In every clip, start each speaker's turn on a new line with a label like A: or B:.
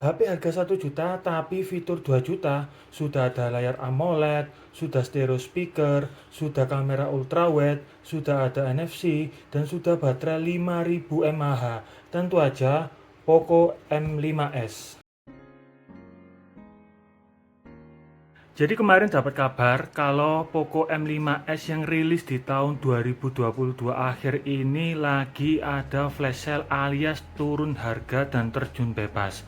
A: HP harga 1 juta tapi fitur 2 juta, sudah ada layar AMOLED, sudah stereo speaker, sudah kamera ultrawide, sudah ada NFC, dan sudah baterai 5000 mAh. Tentu aja Poco M5s. Jadi kemarin dapat kabar kalau Poco M5s yang rilis di tahun 2022 akhir ini lagi ada flash sale alias turun harga dan terjun bebas.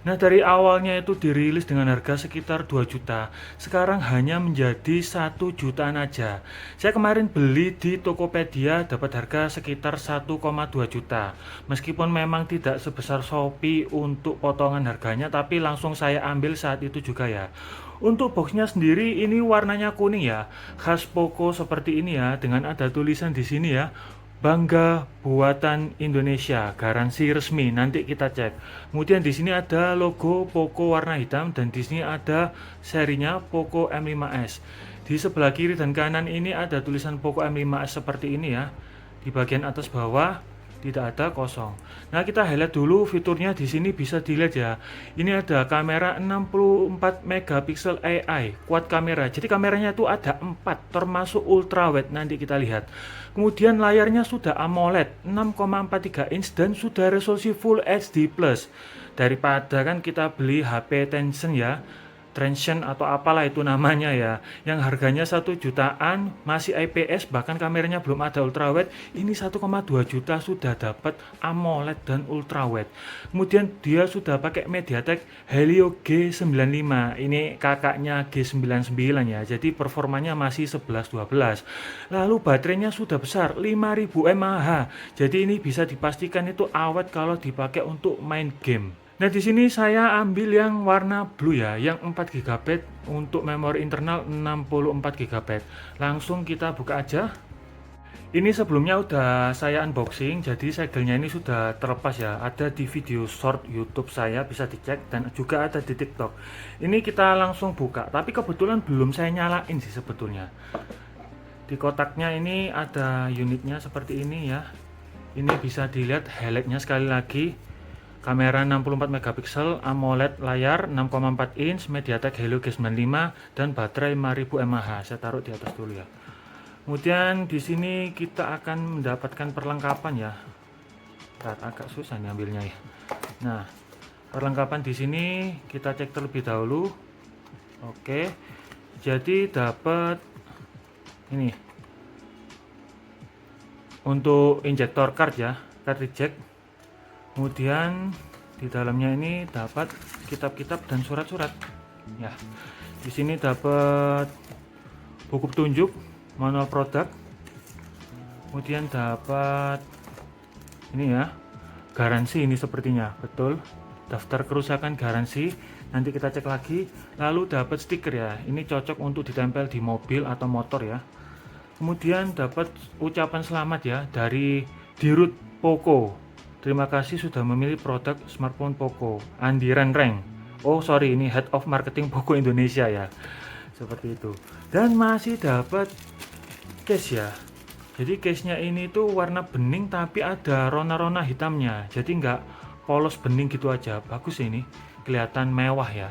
A: Nah, dari awalnya itu dirilis dengan harga sekitar 2 juta, sekarang hanya menjadi 1 jutaan aja. Saya kemarin beli di Tokopedia dapat harga sekitar 1,2 juta. Meskipun memang tidak sebesar Shopee untuk potongan harganya, tapi langsung saya ambil saat itu juga ya. Untuk boxnya sendiri ini warnanya kuning ya, khas Poco seperti ini ya, dengan ada tulisan di sini ya, Bangga buatan Indonesia, garansi resmi. Nanti kita cek. Kemudian di sini ada logo Poco warna hitam dan di sini ada serinya Poco M5s. Di sebelah kiri dan kanan ini ada tulisan Poco M5s seperti ini ya. Di bagian atas bawah tidak ada kosong. Nah, kita highlight dulu fiturnya. Di sini bisa dilihat ya. Ini ada kamera 64 megapiksel AI, quad kamera. Jadi kameranya itu ada 4 termasuk ultrawide, nanti kita lihat. Kemudian layarnya sudah AMOLED 6,43 inch dan sudah resolusi Full HD+. Daripada kan kita beli HP Transsion atau apalah itu namanya ya, yang harganya 1 jutaan, masih IPS, bahkan kameranya belum ada ultrawide. Ini 1,2 juta sudah dapat AMOLED dan ultrawide. Kemudian dia sudah pakai MediaTek Helio G95, ini kakaknya G99 ya, jadi performanya masih 11-12. Lalu baterainya sudah besar 5000 mAh, jadi ini bisa dipastikan itu awet kalau dipakai untuk main game. Nah, di sini saya ambil yang warna blue ya, yang 4 GB untuk memori internal 64 GB. Langsung kita buka aja. Ini sebelumnya udah saya unboxing, jadi segelnya ini sudah terlepas ya. Ada di video short YouTube saya, bisa dicek, dan juga ada di TikTok. Ini kita langsung buka, tapi kebetulan belum saya nyalain sih sebetulnya. Di kotaknya ini ada unitnya seperti ini ya. Ini bisa dilihat highlightnya sekali lagi. Kamera 64 megapiksel, AMOLED layar 6,4 inch, MediaTek Helio G95 dan baterai 5000 mAh. Saya taruh di atas dulu ya. Kemudian di sini kita akan mendapatkan perlengkapan ya. Agak susah nih ambilnya ya. Nah, perlengkapan di sini kita cek terlebih dahulu. Oke. Jadi dapat ini untuk injektor card ya, card reject. Kemudian di dalamnya ini dapat kitab-kitab dan surat-surat. Ya, di sini dapat buku petunjuk, manual produk. Kemudian dapat ini ya, garansi ini sepertinya, betul. Daftar kerusakan garansi. Nanti kita cek lagi. Lalu dapat stiker ya. Ini cocok untuk ditempel di mobil atau motor ya. Kemudian dapat ucapan selamat ya dari Dirut Poco. Terima kasih sudah memilih produk smartphone Poco. Andi Renreng. Oh sorry, ini Head of Marketing Poco Indonesia ya. Seperti itu. Dan masih dapat case ya. Jadi case-nya ini tuh warna bening tapi ada rona-rona hitamnya. Jadi nggak polos bening gitu aja. Bagus ini. Kelihatan mewah ya.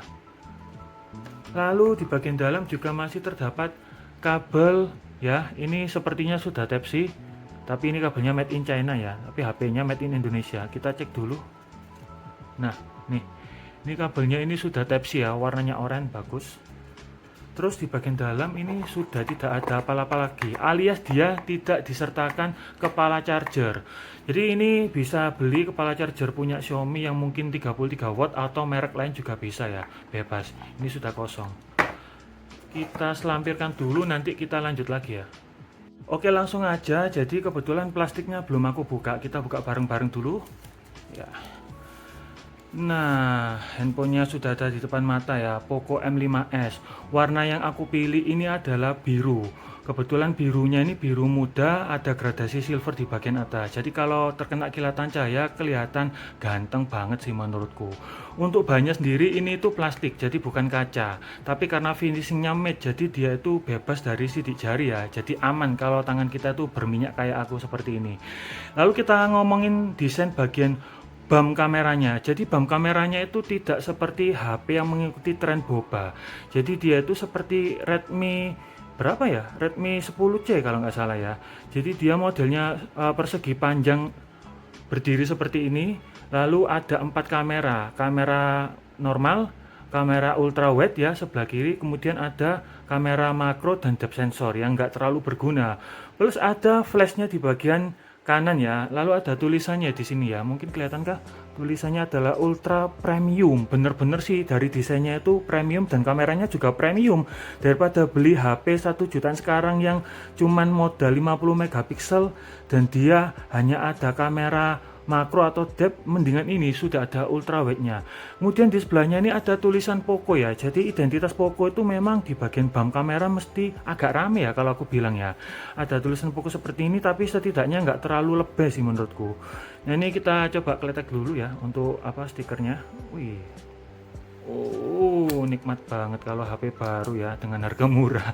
A: Lalu di bagian dalam juga masih terdapat kabel ya. Ini sepertinya sudah Type-C. Tapi ini kabelnya made in China ya, tapi HP-nya made in Indonesia. Kita cek dulu. Nah, nih. Ini kabelnya ini sudah Type-C ya, warnanya oranye, bagus. Terus di bagian dalam ini sudah tidak ada apa-apa lagi, alias dia tidak disertakan kepala charger. Jadi ini bisa beli kepala charger punya Xiaomi yang mungkin 33 watt atau merek lain juga bisa ya, bebas. Ini sudah kosong. Kita selampirkan dulu, nanti kita lanjut lagi ya. Oke, langsung aja. Jadi kebetulan plastiknya belum aku buka. Kita buka bareng-bareng dulu. Ya. Nah, handphonenya sudah ada di depan mata ya. Poco M5s. Warna yang aku pilih ini adalah biru. Kebetulan birunya ini biru muda, ada gradasi silver di bagian atas. Jadi kalau terkena kilatan cahaya kelihatan ganteng banget sih menurutku. Untuk bahannya sendiri ini itu plastik, jadi bukan kaca. Tapi karena finishingnya matte, jadi dia itu bebas dari sidik jari ya. Jadi aman kalau tangan kita itu berminyak kayak aku seperti ini. Lalu kita ngomongin desain bagian BAM kameranya. Jadi BAM kameranya itu tidak seperti HP yang mengikuti tren boba. Jadi dia itu seperti Redmi berapa ya? Redmi 10C kalau nggak salah ya. Jadi dia modelnya persegi panjang berdiri seperti ini. Lalu ada 4 kamera. Kamera normal, kamera ultra wide ya sebelah kiri, kemudian ada kamera makro dan depth sensor yang nggak terlalu berguna. Plus ada flashnya di bagian kanan ya. Lalu ada tulisannya di sini ya. Mungkin kelihatan kah? Tulisannya adalah ultra premium. Bener-bener sih dari desainnya itu premium dan kameranya juga premium. Daripada beli HP 1 jutaan sekarang yang cuman modal 50 megapiksel dan dia hanya ada kamera makro atau depth, mendingan ini sudah ada ultra wide nya. Kemudian di sebelahnya ini ada tulisan Poco ya. Jadi identitas Poco itu memang di bagian BAM kamera mesti agak rame ya kalau aku bilang ya. Ada tulisan Poco seperti ini tapi setidaknya nggak terlalu lebay sih menurutku. Nah ini kita coba kletek dulu ya untuk apa stikernya. Wih, nikmat banget kalau HP baru ya dengan harga murah.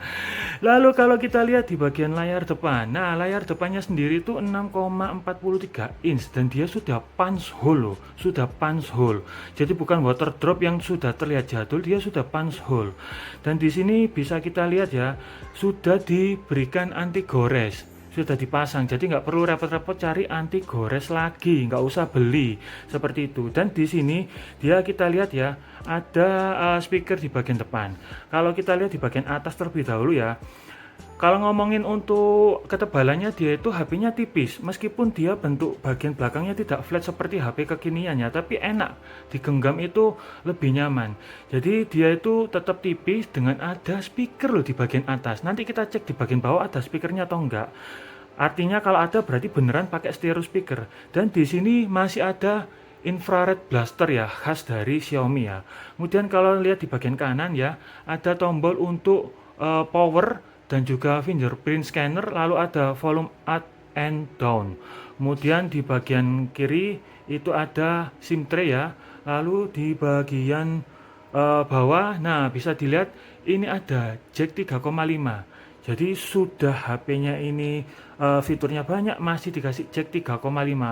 A: Lalu kalau kita lihat di bagian layar depan, nah layar depannya sendiri itu 6,43 inch dan dia sudah punch hole loh, sudah punch hole. Jadi bukan water drop yang sudah terlihat jadul, dia sudah punch hole. Dan di sini bisa kita lihat ya, sudah diberikan anti gores, sudah dipasang, jadi nggak perlu repot-repot cari anti gores lagi, nggak usah beli seperti itu. Dan di sini dia kita lihat ya ada speaker di bagian depan. Kalau kita lihat di bagian atas terlebih dahulu ya, kalau ngomongin untuk ketebalannya dia itu HP-nya tipis, meskipun dia bentuk bagian belakangnya tidak flat seperti HP kekiniannya, tapi enak digenggam itu lebih nyaman. Jadi dia itu tetap tipis dengan ada speaker loh di bagian atas. Nanti kita cek di bagian bawah ada speakernya atau enggak. Artinya kalau ada berarti beneran pakai stereo speaker. Dan di sini masih ada infrared blaster ya, khas dari Xiaomi ya. Kemudian kalau lihat di bagian kanan ya, ada tombol untuk power dan juga fingerprint scanner, lalu ada volume up and down. Kemudian di bagian kiri itu ada SIM tray ya. Lalu di bagian bawah, nah bisa dilihat ini ada jack 3,5. Jadi sudah HP-nya ini fiturnya banyak, masih dikasih jack 3,5.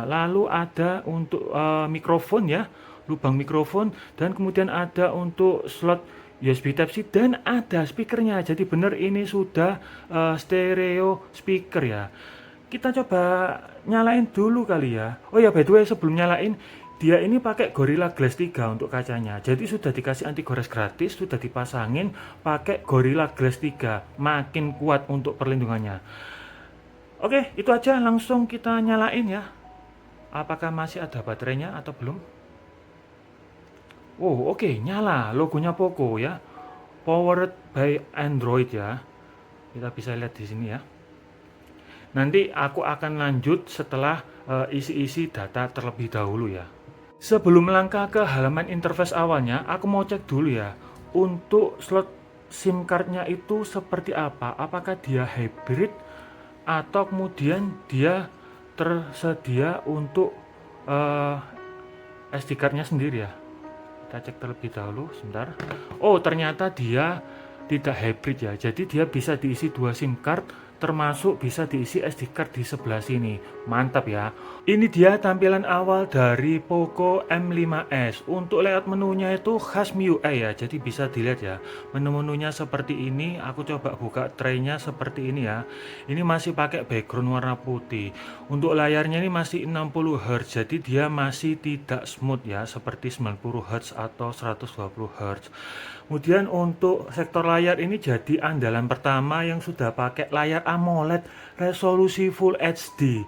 A: Lalu ada untuk mikrofon ya, lubang mikrofon, dan kemudian ada untuk slot USB Type-C dan ada speakernya. Jadi bener ini sudah stereo speaker ya. Kita coba nyalain dulu kali ya. Oh ya, by the way sebelum nyalain, dia ini pakai Gorilla Glass 3 untuk kacanya. Jadi sudah dikasih anti gores gratis, sudah dipasangin pakai Gorilla Glass 3. Makin kuat untuk perlindungannya. Oke, itu aja, langsung kita nyalain ya. Apakah masih ada baterainya atau belum? Oh, oke, nyala. Logonya Poco ya. Powered by Android ya. Kita bisa lihat di sini ya. Nanti aku akan lanjut setelah isi-isi data terlebih dahulu ya. Sebelum melangkah ke halaman interface awalnya, aku mau cek dulu ya, untuk slot SIM cardnya itu seperti apa. Apakah dia hybrid atau kemudian dia tersedia untuk SD cardnya sendiri ya. Kita cek terlebih dahulu, sebentar. Oh, ternyata dia tidak hybrid ya, jadi dia bisa diisi 2 SIM card, termasuk bisa diisi SD card di sebelah sini. Mantap ya. Ini dia tampilan awal dari Poco M5s. Untuk layout menunya itu khas MIUI ya, jadi bisa dilihat ya, menu-menunya seperti ini. Aku coba buka tray-nya seperti ini ya. Ini masih pakai background warna putih. Untuk layarnya ini masih 60 Hz, jadi dia masih tidak smooth ya, seperti 90 Hz atau 120 Hz. Kemudian untuk sektor layar ini jadi andalan pertama yang sudah pakai layar AMOLED resolusi Full HD.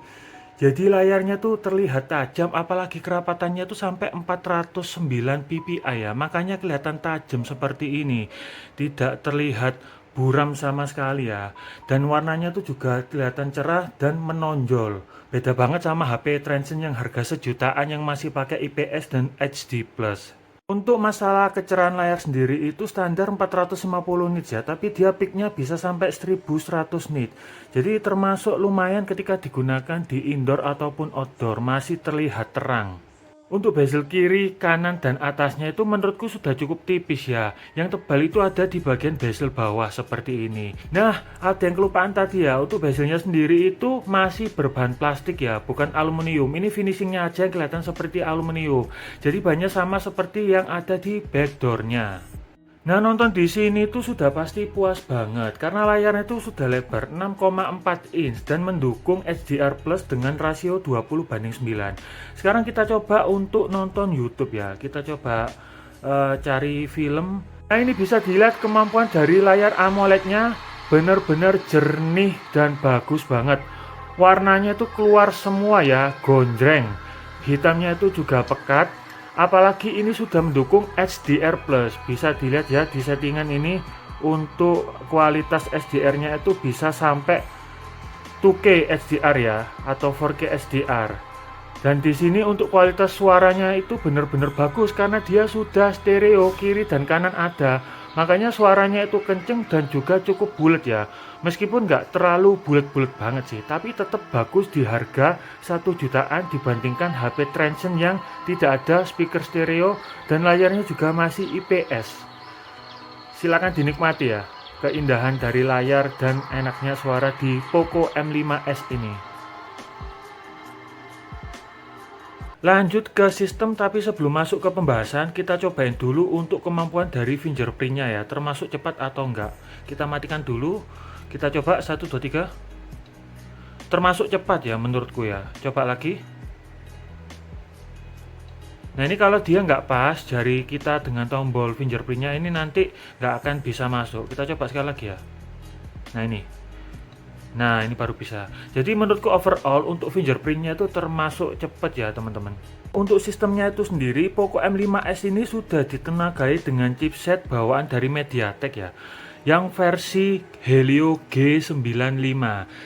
A: Jadi layarnya tuh terlihat tajam, apalagi kerapatannya tuh sampai 409 ppi ya. Makanya kelihatan tajam seperti ini. Tidak terlihat buram sama sekali ya. Dan warnanya tuh juga kelihatan cerah dan menonjol. Beda banget sama HP Transcend yang harga sejutaan yang masih pakai IPS dan HD+. Untuk masalah kecerahan layar sendiri itu standar 450 nits ya, tapi dia peaknya bisa sampai 1100 nits. Jadi termasuk lumayan ketika digunakan di indoor ataupun outdoor, masih terlihat terang. Untuk bezel kiri, kanan, dan atasnya itu menurutku sudah cukup tipis ya. Yang tebal itu ada di bagian bezel bawah seperti ini. Nah, ada yang kelupaan tadi ya, untuk bezelnya sendiri itu masih berbahan plastik ya, bukan aluminium. Ini finishingnya aja yang kelihatan seperti aluminium. Jadi bahannya sama seperti yang ada di backdoornya. Nah, nonton di sini tuh sudah pasti puas banget karena layarnya itu sudah lebar 6,4 inch dan mendukung HDR Plus dengan rasio 20:9. Sekarang kita coba untuk nonton YouTube ya. Kita coba cari film. Nah, ini bisa dilihat kemampuan dari layar AMOLED-nya benar-benar jernih dan bagus banget. Warnanya itu keluar semua ya, gonjreng. Hitamnya itu juga pekat. Apalagi ini sudah mendukung HDR Plus. Bisa dilihat ya di settingan ini untuk kualitas HDR-nya itu bisa sampai 2K HDR ya atau 4K HDR. Dan di sini untuk kualitas suaranya itu benar-benar bagus karena dia sudah stereo, kiri dan kanan ada. Makanya suaranya itu kenceng dan juga cukup bulat ya. Meskipun nggak terlalu bulat-bulat banget sih, tapi tetap bagus di harga 1 jutaan dibandingkan HP Transsion yang tidak ada speaker stereo dan layarnya juga masih IPS. Silakan dinikmati ya keindahan dari layar dan enaknya suara di Poco M5s ini. Lanjut ke sistem, tapi sebelum masuk ke pembahasan, kita cobain dulu untuk kemampuan dari fingerprintnya ya, termasuk cepat atau enggak. Kita matikan dulu, kita coba 1, 2, 3. Termasuk cepat ya menurutku ya. Coba lagi. Nah, ini kalau dia nggak pas jari kita dengan tombol fingerprintnya ini nanti nggak akan bisa masuk. Kita coba sekali lagi ya. Nah ini baru bisa. Jadi menurutku overall untuk fingerprintnya itu termasuk cepat ya teman-teman. Untuk sistemnya itu sendiri, Poco M5s ini sudah ditenagai dengan chipset bawaan dari MediaTek ya, yang versi Helio G95.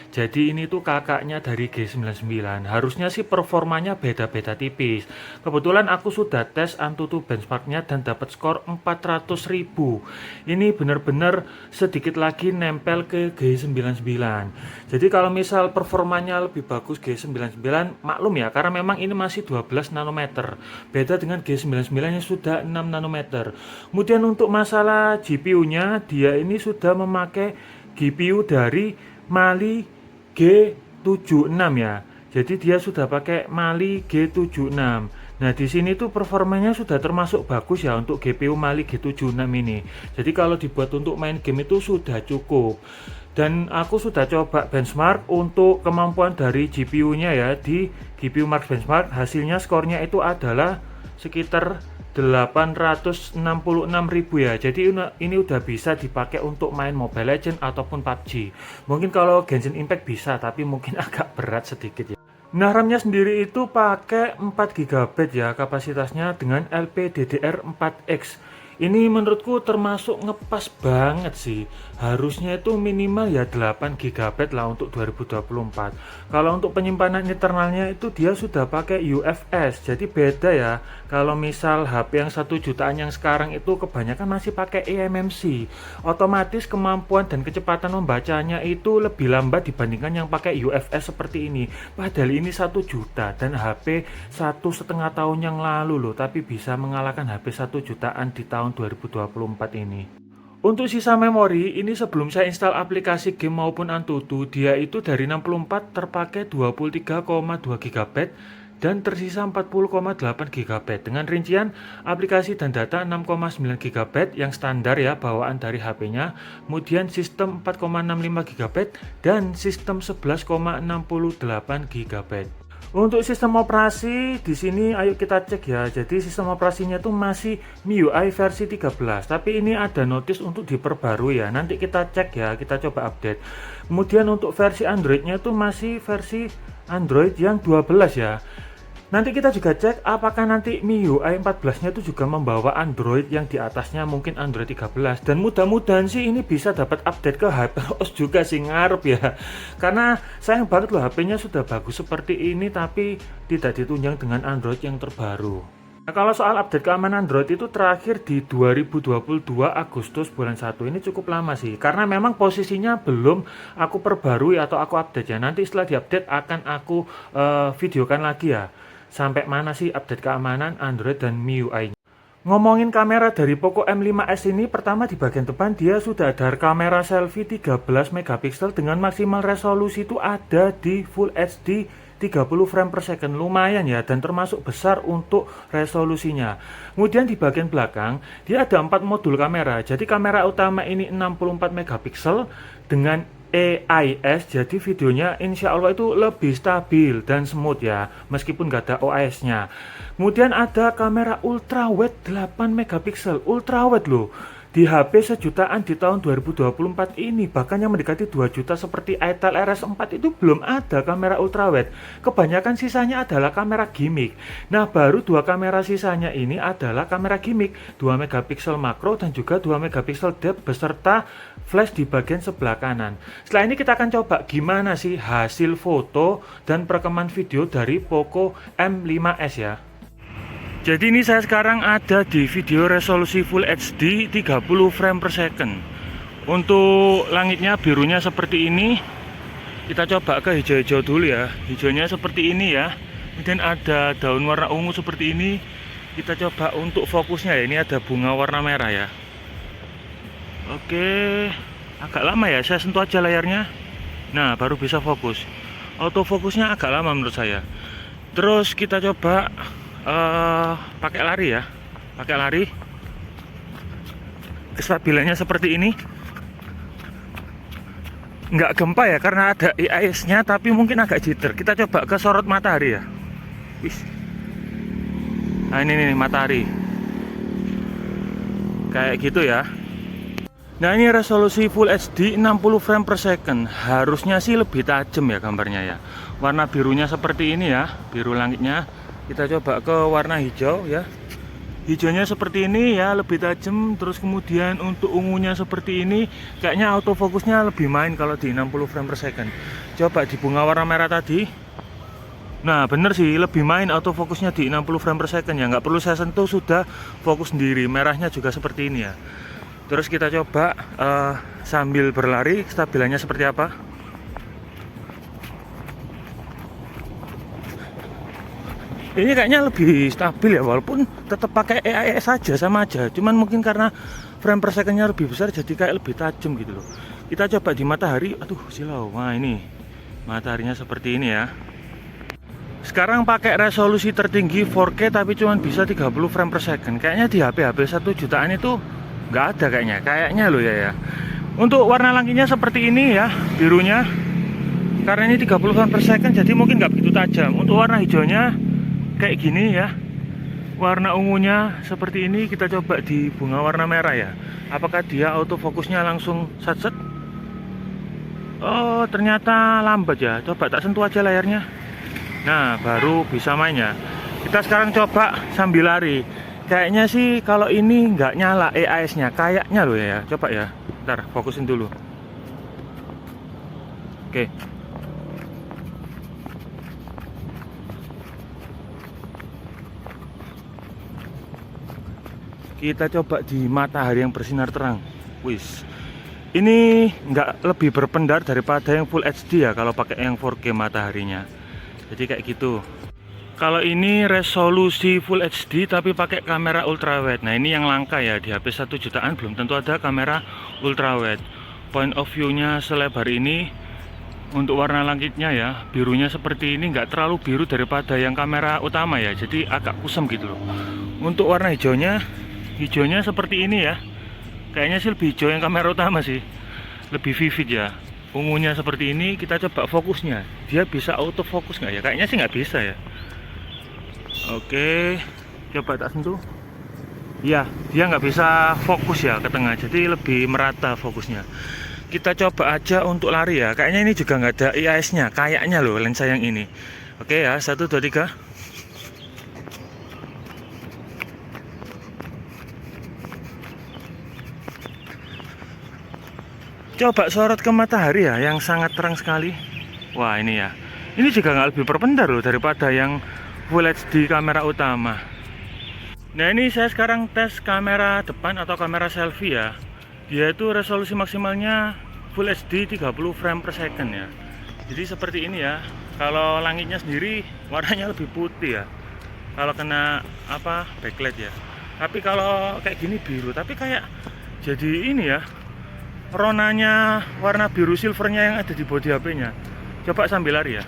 A: Jadi ini tuh kakaknya dari G99. Harusnya sih performanya beda-beda tipis. Kebetulan aku sudah tes AnTuTu benchmarknya dan dapat skor 400.000. Ini benar-benar sedikit lagi nempel ke G99. Jadi kalau misal performanya lebih bagus G99, maklum ya, karena memang ini masih 12 nanometer. Beda dengan G99 yang sudah 6 nanometer. Kemudian untuk masalah GPU-nya, dia ini sudah memakai GPU dari Mali G76 ya. Jadi dia sudah pakai Mali G76. Nah, di sini tuh performanya sudah termasuk bagus ya untuk GPU Mali G76 ini. Jadi kalau dibuat untuk main game itu sudah cukup. Dan aku sudah coba benchmark untuk kemampuan dari GPU-nya ya di GPU Max Benchmark. Hasilnya skornya itu adalah sekitar 866.000 ya. Jadi ini udah bisa dipakai untuk main Mobile Legends ataupun PUBG. Mungkin kalau Genshin Impact bisa, tapi mungkin agak berat sedikit ya. Nah, RAM-nya sendiri itu pakai 4 GB ya kapasitasnya dengan LPDDR4X. Ini menurutku termasuk ngepas banget sih. Harusnya itu minimal ya 8 GB lah untuk 2024. Kalau untuk penyimpanan internalnya itu dia sudah pakai UFS. Jadi beda ya. Kalau misal HP yang 1 jutaan yang sekarang itu kebanyakan masih pakai eMMC. Otomatis kemampuan dan kecepatan membacanya itu lebih lambat dibandingkan yang pakai UFS seperti ini. Padahal ini 1 juta dan HP 1,5 tahun yang lalu loh, tapi bisa mengalahkan HP 1 jutaan di tahun 2024 ini. Untuk sisa memori, ini sebelum saya install aplikasi game maupun AnTuTu, dia itu dari 64 terpakai 23,2 GB dan tersisa 40,8 GB dengan rincian aplikasi dan data 6,9 GB yang standar ya bawaan dari HP-nya, kemudian sistem 4,65 GB dan sistem 11,68 GB. Untuk sistem operasi di sini ayo kita cek ya. Jadi sistem operasinya itu masih MIUI versi 13, tapi ini ada notice untuk diperbarui ya. Nanti kita cek ya, kita coba update. Kemudian untuk versi Android-nya itu masih versi Android yang 12 ya. Nanti kita juga cek apakah nanti MIUI 14-nya itu juga membawa Android yang di atasnya mungkin Android 13, dan mudah-mudahan sih ini bisa dapat update ke HyperOS juga sih, ngarep ya. Karena sayang banget loh HP-nya sudah bagus seperti ini tapi tidak ditunjang dengan Android yang terbaru. Nah, kalau soal update keamanan Android itu terakhir di 2022 Agustus bulan 1, ini cukup lama sih. Karena memang posisinya belum aku perbarui atau aku update ya. Nanti setelah diupdate akan aku videokan lagi ya. sampai mana sih update keamanan Android dan MIUI. Ngomongin kamera dari Poco M5s ini, pertama di bagian depan dia sudah ada kamera selfie 13 megapiksel dengan maksimal resolusi itu ada di Full HD 30 frame per second, lumayan ya, dan termasuk besar untuk resolusinya. Kemudian di bagian belakang dia ada 4 modul kamera. Jadi kamera utama ini 64 megapiksel dengan AIS, jadi videonya insya Allah itu lebih stabil dan smooth ya, meskipun gak ada OIS nya. Kemudian ada kamera ultrawide 8 megapiksel, ultrawide loh, di HP sejutaan di tahun 2024 ini, bahkan yang mendekati 2 juta seperti Itel RS4 itu belum ada kamera ultrawide. Kebanyakan sisanya adalah kamera gimmick. Nah, baru 2 kamera sisanya ini adalah kamera gimmick, 2 megapiksel makro dan juga 2 megapiksel depth beserta flash di bagian sebelah kanan. Setelah ini kita akan coba gimana sih hasil foto dan perekaman video dari Poco M5s ya. Jadi ini saya sekarang ada di video resolusi Full HD 30 frame per second. Untuk langitnya birunya seperti ini. Kita coba ke hijau-hijau dulu ya. Hijaunya seperti ini ya. Kemudian ada daun warna ungu seperti ini. Kita coba untuk fokusnya ya. Ini ada bunga warna merah ya. Oke, agak lama ya. Saya sentuh aja layarnya. Nah, baru bisa fokus. Autofokusnya agak lama menurut saya. Terus kita coba pakai lari ya, pakai lari. Kestabilannya seperti ini, nggak gempa ya karena ada AIS nya, tapi mungkin agak jitter. Kita coba ke sorot matahari ya. Nah ini nih matahari kayak gitu ya. Nah ini resolusi Full HD 60 frame per second. Harusnya sih lebih tajam ya gambarnya ya. Warna birunya seperti ini ya, biru langitnya. Kita coba ke warna hijau ya. Hijaunya seperti ini ya, lebih tajam. Terus kemudian untuk ungunya seperti ini. Kayaknya autofokusnya lebih main kalau di 60 frame per second. Coba di bunga warna merah tadi. Nah bener sih, lebih main autofokusnya di 60 frame per second ya. Nggak perlu saya sentuh, sudah fokus sendiri. Merahnya juga seperti ini ya. Terus kita coba sambil berlari, stabilannya seperti apa. Ini kayaknya lebih stabil ya, walaupun tetap pakai AIS saja, sama aja. Cuman mungkin karena frame per secondnya lebih besar, jadi kayak lebih tajam gitu loh. Kita coba di matahari, aduh silau. Wah ini mataharinya seperti ini ya. Sekarang pakai resolusi tertinggi 4K tapi cuman bisa 30 frame per second. Kayaknya di HP-HP 1 jutaan itu nggak ada kayaknya loh ya. Untuk warna langitnya seperti ini ya, birunya. Karena ini 30 frame per second, jadi mungkin nggak begitu tajam. Untuk warna hijaunya kayak gini ya, warna ungunya seperti ini. Kita coba di bunga warna merah ya, apakah dia autofokusnya langsung set. Oh ternyata lambat ya, coba tak sentuh aja layarnya. Nah baru bisa mainnya. Kita sekarang coba sambil lari. Kayaknya sih kalau ini nggak nyala AIS nya, kayaknya loh ya. Coba ya, ntar fokusin dulu. Oke. Kita coba di matahari yang bersinar terang. Wis, ini nggak lebih berpendar daripada yang Full HD ya kalau pakai yang 4K mataharinya. Jadi kayak gitu. Kalau ini resolusi Full HD tapi pakai kamera ultrawide. Nah ini yang langka ya, di HP 1 jutaan belum tentu ada kamera ultrawide. Point of view-nya selebar ini. Untuk warna langitnya ya, birunya seperti ini, nggak terlalu biru daripada yang kamera utama ya, jadi agak kusam gitu loh. Untuk warna hijaunya seperti ini ya. Kayaknya sih lebih hijau yang kamera utama sih, lebih vivid ya. Ungunya seperti ini. Kita coba fokusnya, dia bisa autofokus nggak ya? Kayaknya sih nggak bisa ya. Oke, coba tak sentuh. Ya, dia nggak bisa fokus ya ke tengah, jadi lebih merata fokusnya. Kita coba aja untuk lari ya. Kayaknya ini juga nggak ada AIS nya, kayaknya loh lensa yang ini. Oke ya, 1, 2, 3. Coba sorot ke matahari ya, yang sangat terang sekali. Wah ini ya, ini juga nggak lebih berpendar loh daripada yang Full HD kamera utama. Nah ini saya sekarang tes kamera depan atau kamera selfie ya. Dia itu resolusi maksimalnya Full HD 30 frame per second ya. Jadi seperti ini ya. Kalau langitnya sendiri warnanya lebih putih ya. kalau kena backlight ya. Tapi kalau kayak gini biru, tapi kayak jadi ini ya, ronanya warna biru silvernya yang ada di bodi HP-nya. Coba sambil lari ya.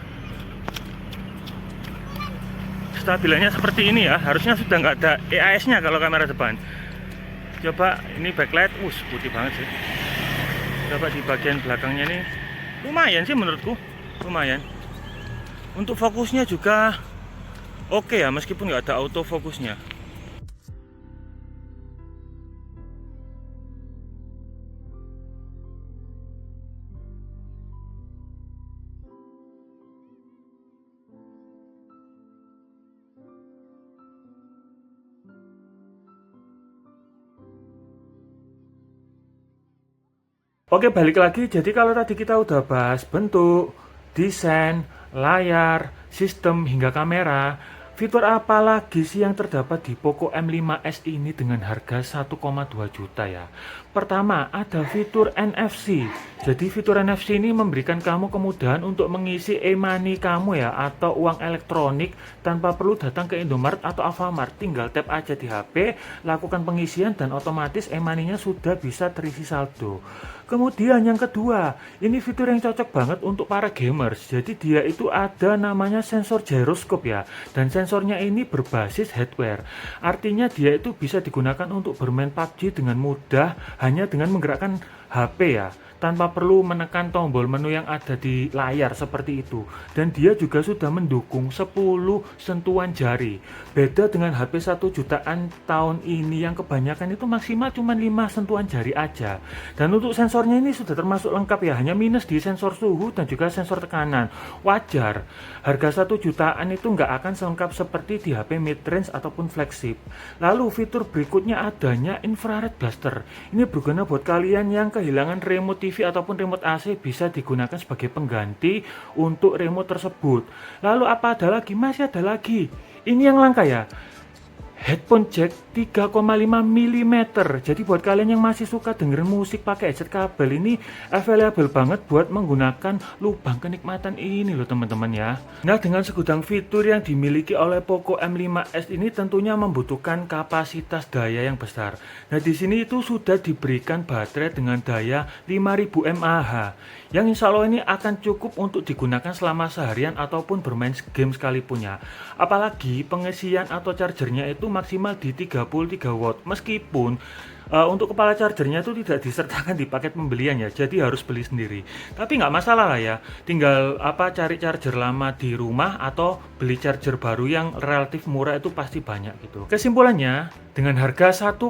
A: Stabilannya seperti ini ya, harusnya sudah nggak ada EAS-nya kalau kamera depan. Coba ini backlight, putih banget sih. Coba di bagian belakangnya nih, lumayan sih menurutku, lumayan. Untuk fokusnya juga oke ya, meskipun nggak ada autofokusnya. Oke, balik lagi. Jadi kalau tadi kita udah bahas bentuk, desain, layar, sistem, hingga kamera, fitur apa lagi sih yang terdapat di Poco M5s ini dengan harga 1,2 juta ya? Pertama, ada fitur NFC. Jadi fitur NFC ini memberikan kamu kemudahan untuk mengisi e-money kamu ya, atau uang elektronik tanpa perlu datang ke Indomaret atau Alfamart. Tinggal tap aja di HP, lakukan pengisian dan otomatis e-money-nya sudah bisa terisi saldo. Kemudian yang kedua, ini fitur yang cocok banget untuk para gamers. Jadi dia itu ada namanya sensor gyroscope ya, dan sensornya ini berbasis hardware. Artinya dia itu bisa digunakan untuk bermain PUBG dengan mudah hanya dengan menggerakkan HP ya, tanpa perlu menekan tombol menu yang ada di layar seperti itu. Dan dia juga sudah mendukung 10 sentuhan jari. Beda dengan HP 1 jutaan tahun ini yang kebanyakan itu maksimal cuma 5 sentuhan jari aja. Dan untuk sensornya ini sudah termasuk lengkap ya, hanya minus di sensor suhu dan juga sensor tekanan. Wajar, harga 1 jutaan itu nggak akan selengkap seperti di HP mid-range ataupun flagship. Lalu fitur berikutnya adanya infrared blaster. Ini berguna buat kalian yang kehilangan remote TV ataupun remote AC, bisa digunakan sebagai pengganti untuk remote tersebut. Lalu apa ada lagi? Masih ada lagi. Ini yang langka ya. Headphone jack 3,5 mm. Jadi buat kalian yang masih suka dengerin musik pakai headset kabel, ini available banget buat menggunakan lubang kenikmatan ini loh teman-teman ya. Nah, dengan segudang fitur yang dimiliki oleh Poco M5s ini tentunya membutuhkan kapasitas daya yang besar. Nah, di sini itu sudah diberikan baterai dengan daya 5000 mAh yang insya Allah ini akan cukup untuk digunakan selama seharian ataupun bermain game sekalipun ya. Apalagi pengisian atau chargernya itu maksimal di 33 watt, meskipun untuk kepala chargernya itu tidak disertakan di paket pembelian ya, jadi harus beli sendiri. Tapi nggak masalah lah ya, tinggal cari charger lama di rumah atau beli charger baru yang relatif murah, itu pasti banyak gitu. Kesimpulannya, dengan harga 1,2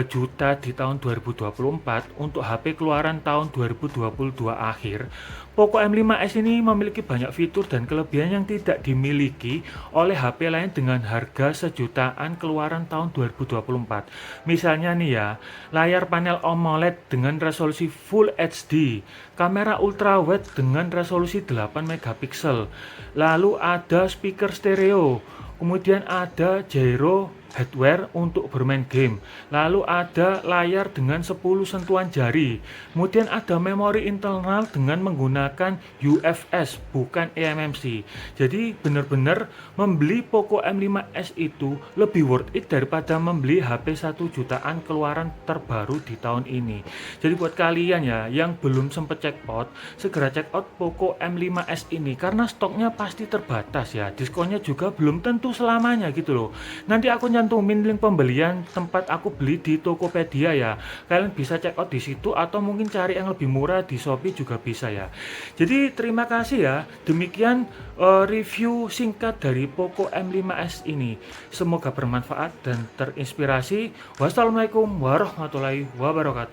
A: juta di tahun 2024 untuk HP keluaran tahun 2022 akhir, Poco M5s ini memiliki banyak fitur dan kelebihan yang tidak dimiliki oleh HP lain dengan harga sejutaan keluaran tahun 2024. Misalnya nih ya, layar panel AMOLED dengan resolusi Full HD, kamera ultrawide dengan resolusi 8 megapiksel, lalu ada speaker stereo, kemudian ada gyro hardware untuk bermain game, lalu ada layar dengan 10 sentuhan jari, kemudian ada memori internal dengan menggunakan UFS bukan eMMC. Jadi benar-benar membeli Poco M5s itu lebih worth it daripada membeli HP 1 jutaan keluaran terbaru di tahun ini. Jadi buat kalian ya yang belum sempat check out, segera check out Poco M5s ini karena stoknya pasti terbatas ya, diskonnya juga belum tentu selamanya gitu loh. Nanti aku cantumin link pembelian tempat aku beli di Tokopedia ya. Kalian bisa check out di situ atau mungkin cari yang lebih murah di Shopee juga bisa ya. Jadi terima kasih ya. Demikian review singkat dari Poco M5s ini. Semoga bermanfaat dan terinspirasi. Wassalamualaikum warahmatullahi wabarakatuh.